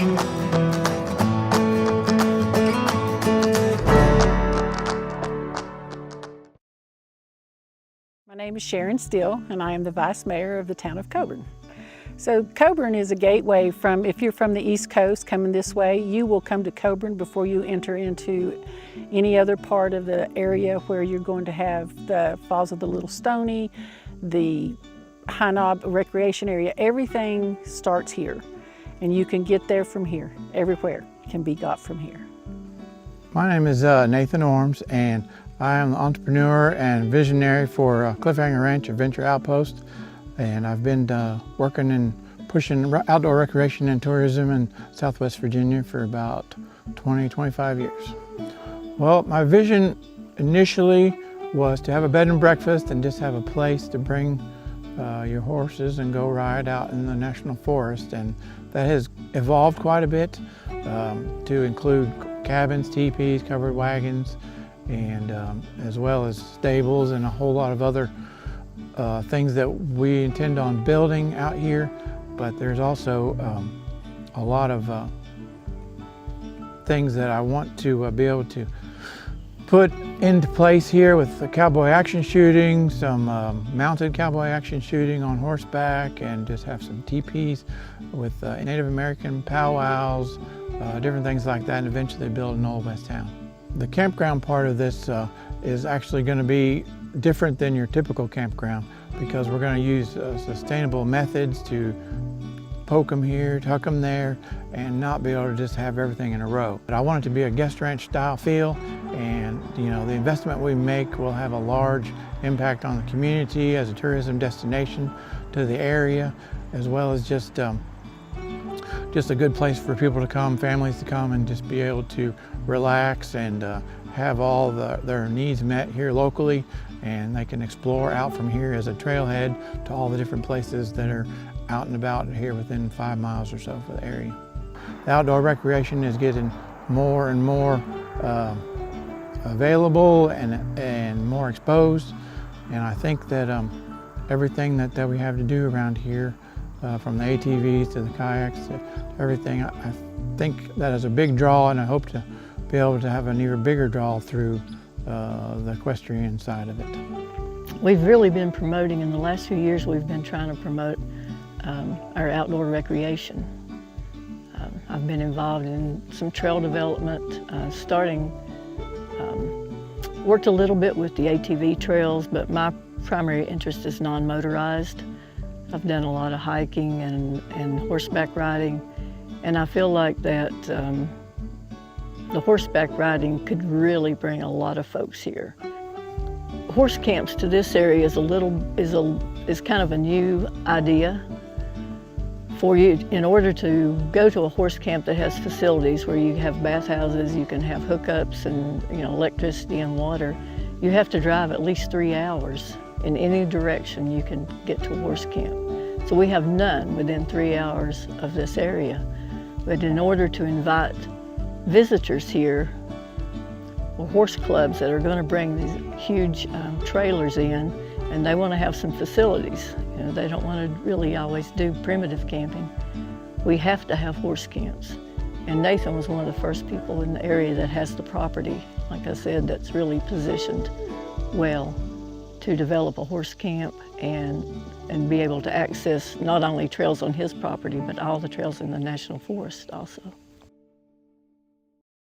My name is Sharon Steele, and I am the Vice Mayor of the town of Coeburn. So Coeburn is a gateway from, if you're from the East Coast coming this way, you will come to Coeburn before you enter into any other part of the area where you're going to have the Falls of the Little Stony, the High Knob Recreation Area. Everything starts here, and you can get there from here. Everywhere can be got from here. My name is Nathan Orms, and I am the entrepreneur and visionary for Cliffhanger Ranch Adventure Outpost. And I've been working and pushing outdoor recreation and tourism in Southwest Virginia for about 20-25 years. Well, my vision initially was to have a bed and breakfast and just have a place to bring your horses and go ride out in the national forest. And that has evolved quite a bit to include cabins, teepees, covered wagons, and as well as stables and a whole lot of other things that we intend on building out here. But there's also a lot of things that I want to be able to put into place here with the cowboy action shooting, some mounted cowboy action shooting on horseback, and just have some teepees with Native American powwows, different things like that, and eventually build an Old West town. The campground part of this is actually going to be different than your typical campground, because we're going to use sustainable methods to poke them here, tuck them there, and not be able to just have everything in a row. But I want it to be a guest ranch style feel, and the investment we make will have a large impact on the community as a tourism destination to the area, as well as just a good place for people to come, families to come, and just be able to relax and have all their needs met here locally, and they can explore out from here as a trailhead to all the different places that are out and about here within 5 miles or so for the area. The outdoor recreation is getting more and more available and more exposed, and I think that everything that we have to do around here, from the ATVs to the kayaks to everything, I think that is a big draw, and I hope to be able to have an even bigger draw through the equestrian side of it. We've really been promoting, in the last few years, we've been trying to promote our outdoor recreation. I've been involved in some trail development, worked a little bit with the ATV trails, but my primary interest is non-motorized. I've done a lot of hiking and horseback riding, and I feel like that the horseback riding could really bring a lot of folks here. Horse camps to this area is kind of a new idea for you. In order to go to a horse camp that has facilities where you have bathhouses, you can have hookups and electricity and water, you have to drive at least 3 hours in any direction you can get to a horse camp. So we have none within 3 hours of this area. But in order to invite visitors here, or horse clubs that are going to bring these huge trailers in, and they want to have some facilities. They don't want to really always do primitive camping. We have to have horse camps. And Nathan was one of the first people in the area that has the property, like I said, that's really positioned well to develop a horse camp and be able to access not only trails on his property, but all the trails in the National Forest also.